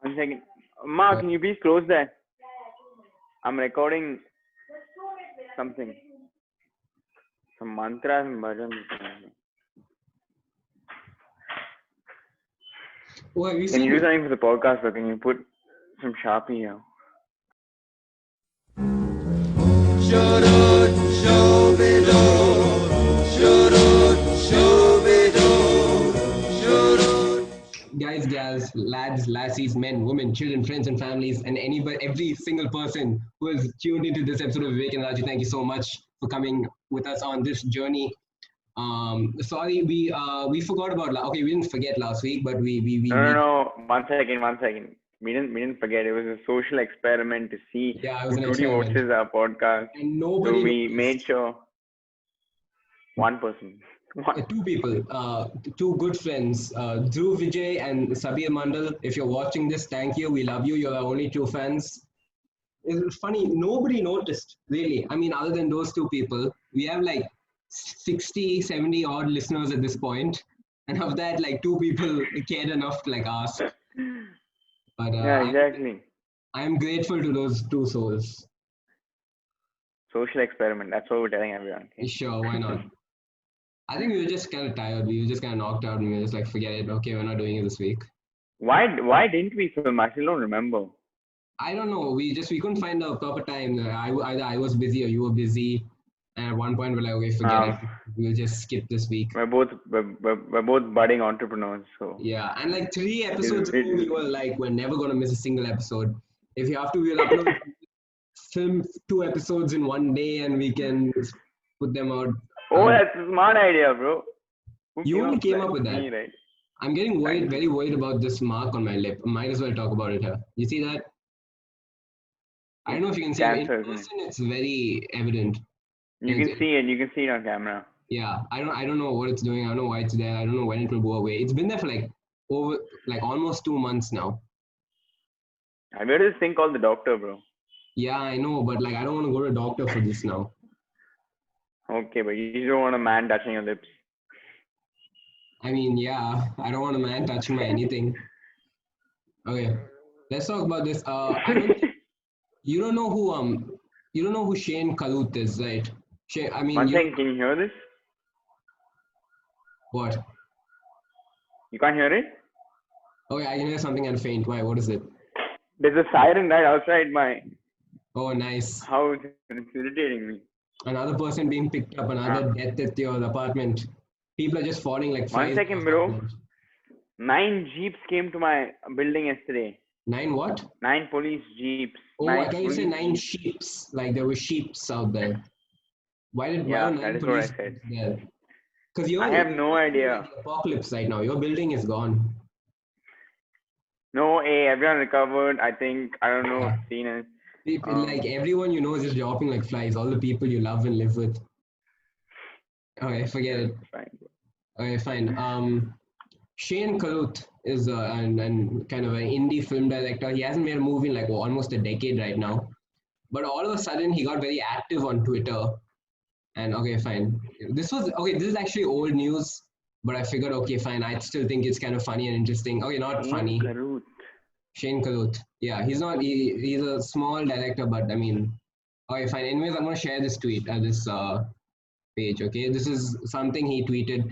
One second. Ma, can you please close that? I'm recording something. Some mantras and bhajans. Oh, have you Can you seen? do something for the podcast, or can you put some Sharpie here? Guys, gals, lads, lassies, men, women, children, friends, and families, and every single person who has tuned into this episode of Vivek and Raju, thank you so much for coming with us on this journey. Sorry, we forgot about. Okay, we didn't forget last week, but No. 1 second. We didn't forget. It was a social experiment to see Yeah, it was who an truly experiment, watches our podcast. and So nobody we noticed. made sure one person. Two people, two good friends, Dhruv Vijay and Sabir Mandal. If you're watching this, thank you. We love you. You're our only two fans. It's funny, nobody noticed, really. I mean, other than those two people, we have like 60, 70 odd listeners at this point. And of that, like two people cared enough to like ask. But Yeah, exactly. I'm grateful to those two souls. Social experiment. That's what we're telling everyone. Okay? Sure, why not? I think we were just kind of tired. We were just kind of knocked out and we were just like, forget it. Okay, we're not doing it this week. Why didn't we film? I still don't remember. I don't know. We couldn't find a proper time. Either I was busy or you were busy. And at one point we're like, okay, forget it. We'll just skip this week. We're both budding entrepreneurs. So Yeah, and like 3 episodes ago, we were like, we're never gonna miss a single episode. If you have to, we'll upload film 2 episodes in one day, and we can put them out. Oh, that's a smart idea, bro. You only came up with that. Me, right? I'm getting very worried about this mark on my lip. Might as well talk about it here. You see that? I don't know if you can see it. In person, it's very evident. You can see it. You can see it on camera. Yeah, I don't know what it's doing. I don't know why it's there. I don't know when it will go away. It's been there for like almost 2 months now. I heard this thing called the doctor, bro. Yeah, I know, but like I don't want to go to a doctor for this now. Okay, but you don't want a man touching your lips. I mean, yeah, I don't want a man touching my anything. Okay, let's talk about this. You don't know who Shane Kalut is, right? One thing, can you hear this? What? You can't hear it? Okay, I can hear something and faint. Why? What is it? There's a siren right outside my. Oh, nice. How it's irritating me. Another person being picked up, another death at your apartment. People are just falling like flies. 1 second, bro. 9 jeeps came to my building yesterday. 9 what? 9 police jeeps. Oh, I thought you said 9 sheeps. Like there were sheeps out there. Why were 9 that is police what I said. there? Because I have no idea. Apocalypse right now. Your building is gone. No, everyone recovered. I think, I don't know, seen it. People, like everyone you know is just dropping like flies. All the people you love and live with. Okay, forget it. Fine. Okay, fine. Shane Kalut is and kind of an indie film director. He hasn't made a movie in like almost a decade right now. But all of a sudden, he got very active on Twitter. And okay, fine. This is actually old news. But I figured, okay, fine. I still think it's kind of funny and interesting. Okay, not funny. Shane Kalut. Yeah, he's not. He's a small director, but I mean, okay, fine. Anyways, I'm gonna share this tweet, this page. Okay, this is something he tweeted.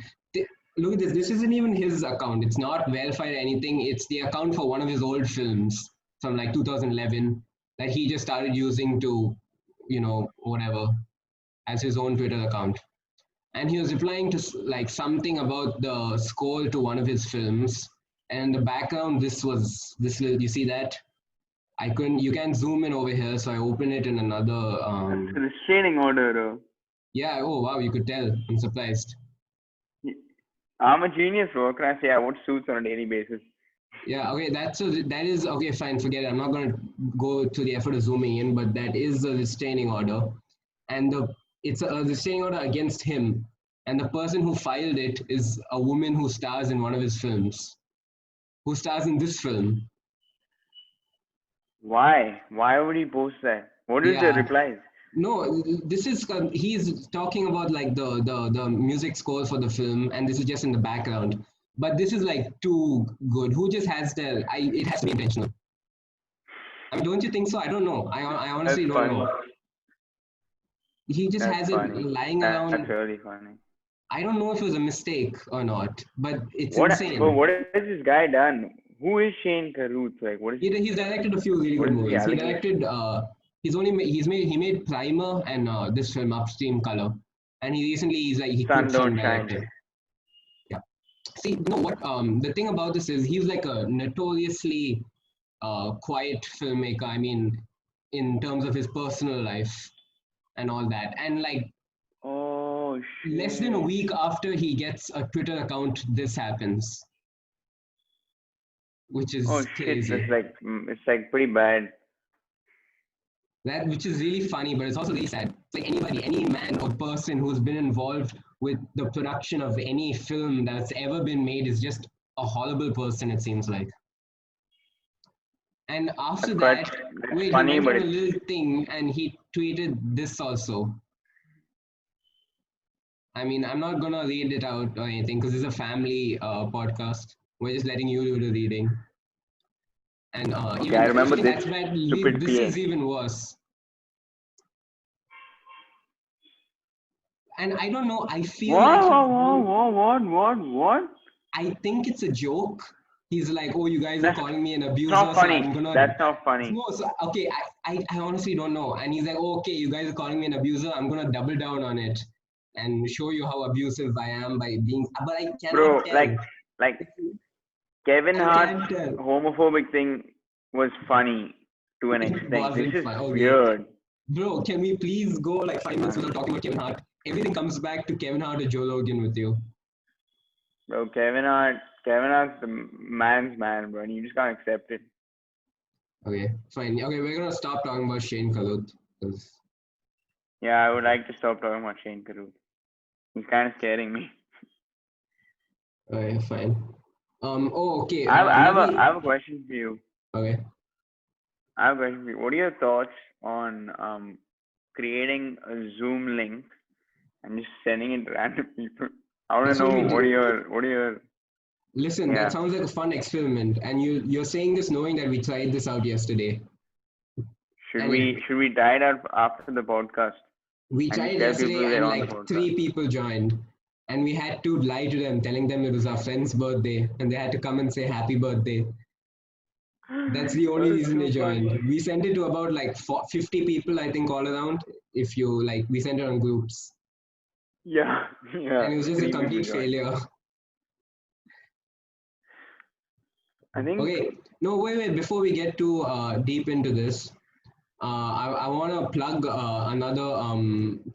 Look at this. This isn't even his account. It's not verified or anything. It's the account for one of his old films from like 2011 that he just started using to, whatever, as his own Twitter account. And he was replying to like something about the score to one of his films. And in the background, you see that? You can't zoom in over here, so I open it in another. It's a restraining order. Yeah, oh wow, you could tell. I'm surprised. I'm a genius, bro. Can I say I watch Suits on a daily basis? Yeah, okay, that is okay, fine, forget it. I'm not going to go to the effort of zooming in, but that is a restraining order. And it's a restraining order against him. And the person who filed it is a woman who stars in one of his films. Who stars in this film. Why? Why would he post that? What is the replies? No, this is he's talking about like the music score for the film, and this is just in the background. But this is like too good. Who just has the? It has to be intentional. I mean, don't you think so? I don't know. I honestly That's don't funny. know. He just That's has it funny. lying That's around. really funny. I don't know if it was a mistake or not, but it's What? But insane. what has this guy done? Who is Shane Carruth? Like, what is? He's directed a few really What good is the movies. He allegation? directed. He made Primer and this film Upstream Color, and he Sun quit film don't shine. directing. Yeah. See, you know what? The thing about this is he's like a notoriously quiet filmmaker. I mean, in terms of his personal life and all that, and like Oh less than a shit. week after he gets a Twitter account, this happens, which Oh is shit. That's crazy. like it's like pretty bad. That which is really funny, but it's also really sad. It's like anybody, any man or person who's been involved with the production of any film that's ever been made is just a horrible person. It seems like. And after That's quite. that, That's wait, he funny, went but on a it's little thing and he tweeted this also. I mean, I'm not gonna read it out or anything because it's a family podcast. We're just letting you do the reading. And okay. I even if remember you think this that's bad, stupid this PA. is even worse. And I don't know. I feel like What? I think it's a joke. He's like, "Oh, you guys are That's calling me an not abuser, so funny. I'm gonna." That's not funny. No, so okay, I honestly don't know. And he's like, oh, "Okay, you guys are calling me an abuser. I'm gonna double down on it and show you how abusive I am by being." But I cannot Bro, tell. like Kevin I Hart's can't tell. homophobic thing was funny to an It extent. This wasn't is fun. Okay, weird. bro, can we please go like 5 minutes Man. without talking about Kevin Hart? Everything comes back to Kevin Hart or Joe Rogan with you. Bro, Kevin Hart's the man's man, bro, and you just can't accept it. Okay, fine. Okay, we're gonna stop talking about Shane Carruth because Yeah, I would like to stop talking about Shane Carruth. He's kind of scaring me. okay, fine. Oh, okay. I Maybe. have a question for you. Okay. I have a question for you. What are your thoughts on creating a Zoom link and just sending it to random people? I want That's to what know we did. what are your Listen, that yeah. sounds like a fun experiment, and you're saying this knowing that we tried this out yesterday, and Should we try it out after the podcast we and tried just it tell yesterday, people they're and on the like podcast? 3 people joined, and we had to lie to them, telling them it was our friend's birthday, and they had to come and say happy birthday. That's the only That's reason so they funny. joined. We sent it to about like 50 people, I think, all around. If you like, we sent it on groups, Yeah, yeah. and it was just a 3 people complete joined. failure. I think Okay, no, wait. Before we get too deep into this, I want to plug another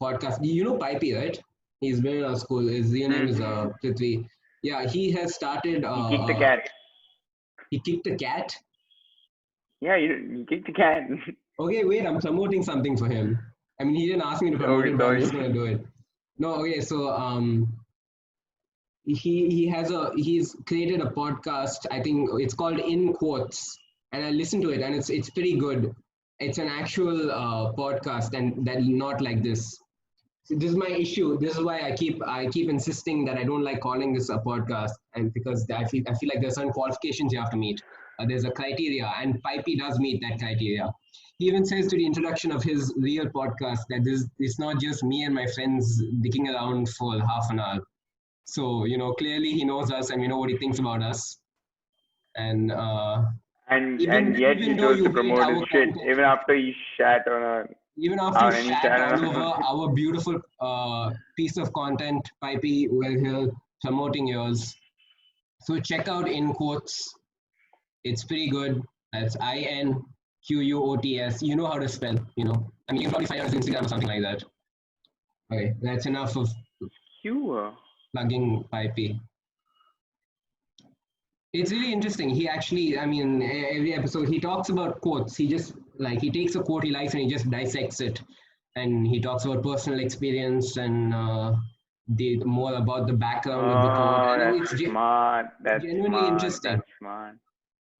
podcast. You know Pipey, right? He's been in our school. His real name is hmm Prithvi. Yeah, he has started. he kicked the cat. He kicked a cat. Yeah, you kicked the cat. Okay, wait. I'm promoting something for him. I mean, he didn't ask me to promote Okay, it, but I'm sorry. just gonna do it. No, okay. So he's created a podcast. I think it's called In Quotes, and I listened to it, and it's pretty good. It's an actual podcast, and that not like this. So this is my issue. This is why I keep insisting that I don't like calling this a podcast, and because I feel like there's certain qualifications you have to meet. There's a criteria, and Pipey does meet that criteria. He even says to the introduction of his real podcast that this it's not just me and my friends dicking around for half an hour. So clearly he knows us, and we know what he thinks about us. And And yet even he though chose you to hate promote his our shit content, even after he shat on even after a you and he shat shat all on over our beautiful piece of content, Pipey, we're here promoting yours. So check out In Quotes. It's pretty good. That's INQUOTS. You know how to spell, I mean, you can probably find it on his Instagram or something like that. Okay, that's enough of Q. plugging Pipey. It's really interesting. He actually, I mean, every episode he talks about quotes. He just like he takes a quote he likes and he just dissects it, and he talks about personal experience and the more about the background of the quote, Oh, and that's it's smart. That's genuinely smart. interesting. That's smart.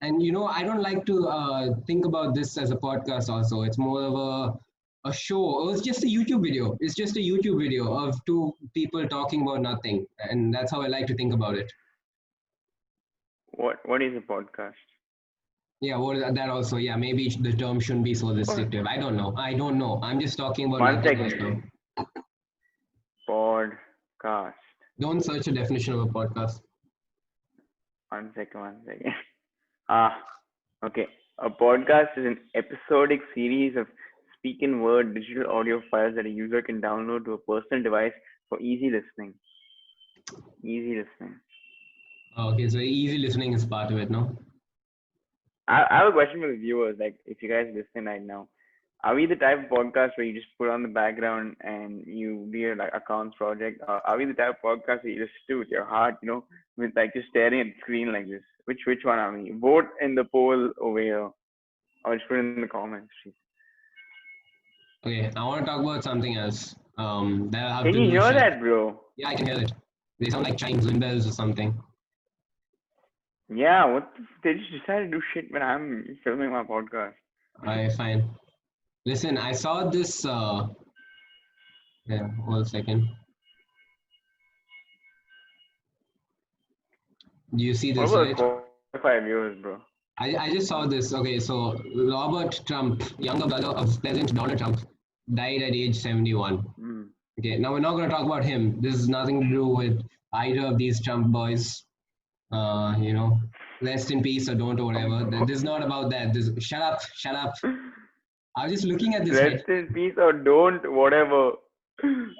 And I don't like to think about this as a podcast. Also, it's more of a show. Or it's just a YouTube video. It's just a YouTube video of 2 people talking about nothing, and that's how I like to think about it. What is a podcast? Yeah, what is that also? Yeah, maybe the term shouldn't be so Oh, restrictive. I don't know. I don't know. I'm just talking about one nothing right now. second. Podcast. Don't search a definition of a podcast. One second. One second. Ah, okay. A podcast is an episodic series of spoken word digital audio files that a user can download to a personal device for easy listening. Easy listening. Okay, so easy listening is part of it, no? I have a question for the viewers. Like, if you guys listen right now, are we the type of podcast where you just put on the background and you do your like accounts project? Or are we the type of podcast where you just do with your heart, with like just staring at the screen like this? Which one are we? Vote in the poll over here, or just put it in the comments. Okay, I want to talk about something else. That I have Can to you do. hear that, bro? Yeah, I can hear it. They sound like chimes, wind bells, or something. Yeah, they just decided to do shit when I'm filming my podcast. I fine. Listen, I saw this. Yeah, 1 second. Do you see What this, about right? the Spotify viewers, bro? I just saw this. Okay, so Robert Trump, younger brother of President Donald Trump, died at age 71. Mm. Okay, now we're not going to talk about him. This has nothing to do with either of these Trump boys. You know, rest in peace or don't or whatever. This is not about that. This shut up, shut up. I was just looking at this head. Rest in peace or don't, whatever.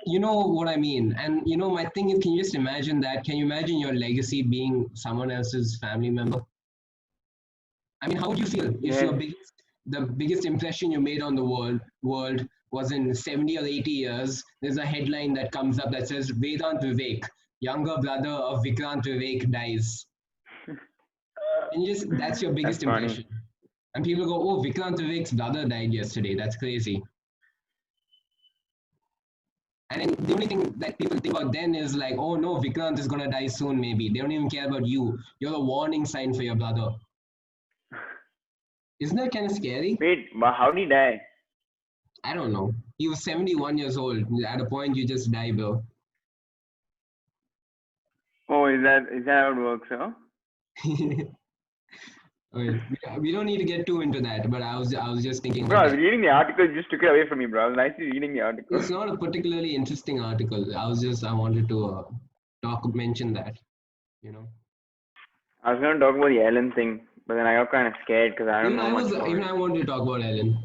You know what I mean? And you know, my thing is, can you just imagine that? Can you imagine your legacy being someone else's family member? I mean, how would you feel if Yes. the biggest impression you made on the world was in 70 or 80 years? There's a headline that comes up that says Vedant Vivek, younger brother of Vikrant Vivek, dies. And just that's your That's biggest funny. impression. And people go, oh, Vikrant Vivek's brother died yesterday. That's crazy. And then the only thing that people think about then is like, oh no, Vikrant is gonna die soon, maybe. They don't even care about you. You're a warning sign for your brother. Isn't that kind of scary? Wait, but how did he die? I don't know. He was 71 years old. At a point, you just die, bro. Oh, is that how it works, huh? Okay. We don't need to get too into that, but I was just thinking Bro, about I was that. reading the article, you just took it away from me, bro. I was nicely reading the article. It's not a particularly interesting article. I wanted to mention that, you know. I was gonna talk about the Ellen thing, but then I got kind of scared because I don't know much about Even it. I wanted to talk about Ellen.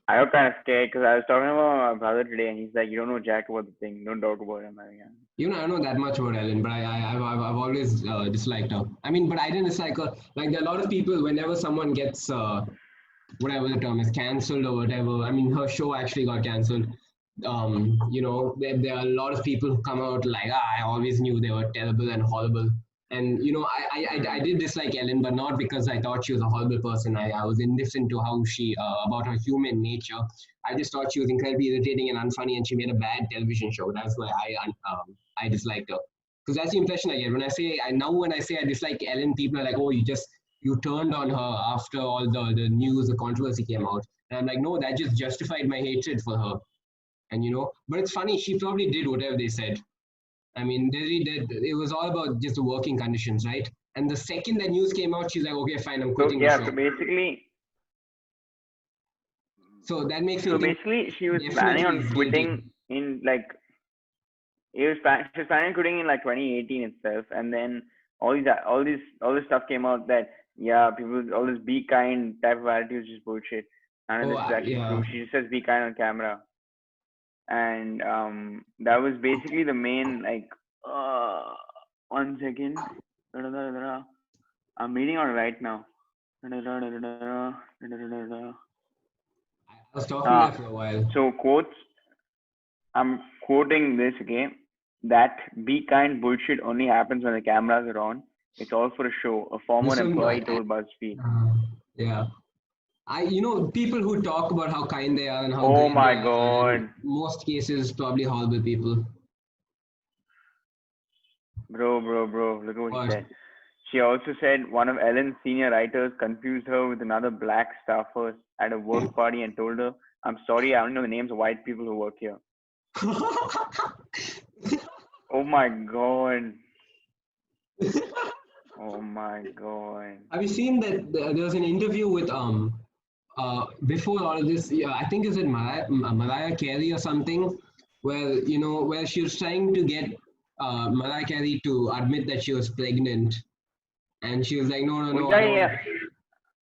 I got kind of scared because I was talking about my brother today, and he's like, "You don't know jack about the thing. Don't talk about him." I'm like, "Yeah." Even I don't know that much about Ellen, but I've always disliked her. I mean, but I didn't dislike her. Like there are a lot of people. Whenever someone gets whatever the term is, cancelled or whatever. I mean, her show actually got cancelled. You know, there are a lot of people who come out like, I always knew they were terrible and horrible. And you know, I did dislike Ellen, but not because I thought she was a horrible person. I was indifferent to how she about her human nature. I just thought she was incredibly irritating and unfunny, and she made a bad television show. That's why I disliked her. Because that's the impression I get when I say when I say I dislike Ellen, people are like, oh, you turned on her after all the news, the controversy came out. And I'm like, no, that just justified my hatred for her. And you know, but it's funny, she probably did whatever they said. I mean, they really did. It was all about just the working conditions, right? And the second that news came out, she's like, okay, fine, I'm So quitting the yeah, show. So that makes me so think basically, she was planning definitely on is guilty. quitting in like she was planning on quitting in like 2018 itself, and then all this stuff came out that yeah, people all this be kind type of attitude is just bullshit, and Oh, this is actually yeah. true. She just says be kind on camera, and that was basically the main like uh 1 second. I'm reading on it right now. I was talking there for a while. So quotes. I'm quoting this again. That be kind bullshit only happens when the cameras are on. It's all for a show. A former Listen, employee told BuzzFeed. yeah. You know, people who talk about how kind they are and how Oh great they my are are in god, most cases probably horrible people. bro! Look at what he But said. She also said one of Ellen's senior writers confused her with another black staffer at a work party and told her, "I'm sorry, I don't know the names of white people who work here." Oh my god. Oh my god. Have you seen that there was an interview with before all of this? Yeah, I think is it Mariah Carey or something, where where she was trying to get Mariah Carey to admit that she was pregnant, and she was like, no, no, Oh no, yeah, yeah.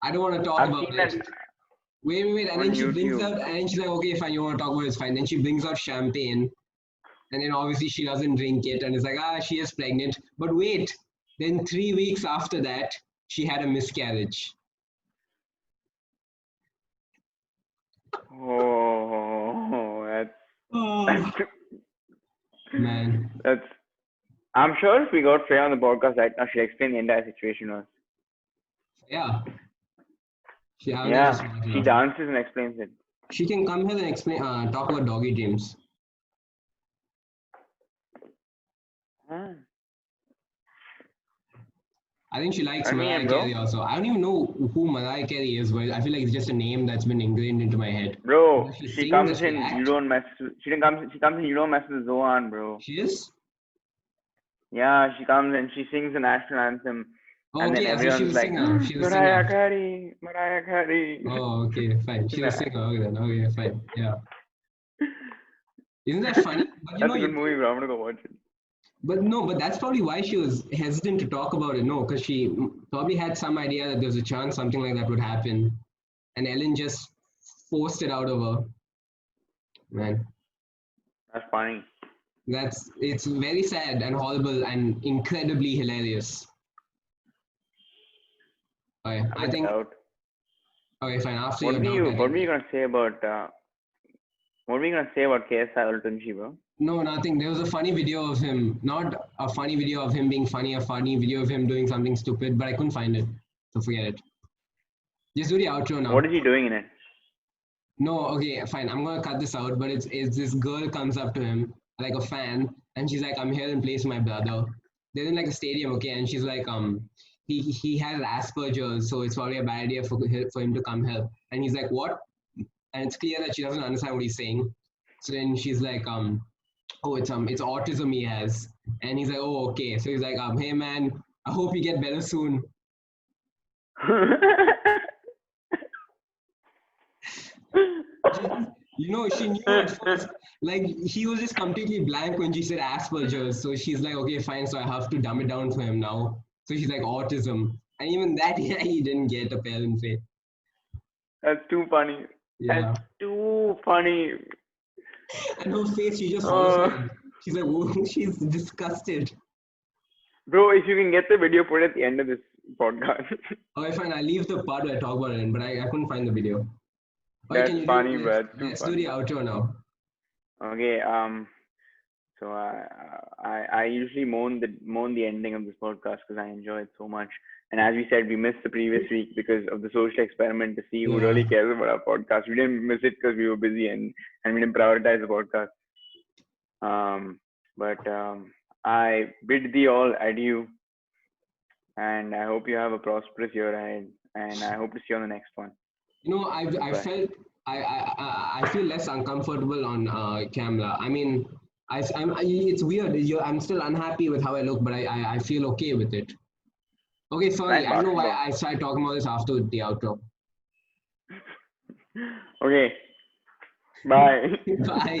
I don't want to talk I've about seen that it. Wait, and on then she brings YouTube. out, and then she's like, okay, fine, you want to talk about it, it's fine. Then she brings out champagne, and then obviously she doesn't drink it, and it's like, she is pregnant. But wait, then 3 weeks after that, she had a miscarriage. Oh, Oh, that's man. that's. I'm sure if we got Freya on the podcast right now, she'll explain the entire situation to us. Yeah, I don't think she's Yeah, smart she enough. dances and explains it. She can come here and explain, talk about doggy dreams. Huh. I think she likes Let me in, Mariah bro. Carey also. I don't even know who Mariah Carey is, but I feel like it's just a name that's been ingrained into my head. Bro, Does she she sing? Does comes she in. You act? don't mess. She comes in. You don't mess with Zohan, bro. She is? Yeah, she comes and she sings the national anthem, Oh, and then okay, so she's everyone's a like, singer. She's a singer. Mariah Carey, Mariah Carey. Oh, okay, fine. She's a singer. Okay, then. Okay, fine. Yeah. Isn't that funny? But That's a good movie, bro. I'm gonna go watch it. but no, but that's probably why she was hesitant to talk about it. No, because she probably had some idea that there was a chance something like that would happen, and Ellen just forced it out of her. Man, That's funny. it's very sad and horrible and incredibly hilarious. Okay, No I think doubt. okay, fine. After your doubt, I What think were you gonna say about what were you gonna say about KSI Ultunji, bro? no, nothing. There was a funny video of him, not a funny video of him being funny, a funny video of him doing something stupid, but I couldn't find it, so forget it. Just do the outro now. What is he doing in it? No, okay, fine. I'm gonna cut this out. But it's this girl comes up to him like a fan, and she's like, "I'm here in place of my brother." They're in like a stadium, okay, and she's like, he has Asperger's, so it's probably a bad idea for him to come help. And he's like, "What?" And it's clear that she doesn't understand what he's saying. So then she's like, "Oh, it's autism he has." And he's like, "Oh, okay." So he's like, "Hey man, I hope you get better soon." She knew at first, like he was just completely blank when she said Asperger's. So she's like, okay, fine. So I have to dumb it down for him now. So she's like autism, and even that, yeah, he didn't get apparently. That's too funny. Yeah, That's too funny. and her face, she just Uh, horrified. She's like, whoa, she's disgusted. bro, if you can get the video, put it at the end of this podcast. Okay, fine. I leave the part where I talk about it, but I couldn't find the video. Okay, That's can you do? funny, bro. That's too Let's do the funny. outro now. Okay. So I usually moan the ending of this podcast because I enjoy it so much. And as we said, we missed the previous week because of the social experiment to see who Yeah. really cares about our podcast. We didn't miss it because we were busy and we didn't prioritize the podcast. But I bid thee all adieu, and I hope you have a prosperous year ahead. And I hope to see you on the next one. I Bye. felt I feel less uncomfortable on camera. I mean, it's weird. I'm still unhappy with how I look, but I feel okay with it. Okay, sorry. Nice I don't know why basketball. I started talking about this after the outro. Okay. Bye. Bye.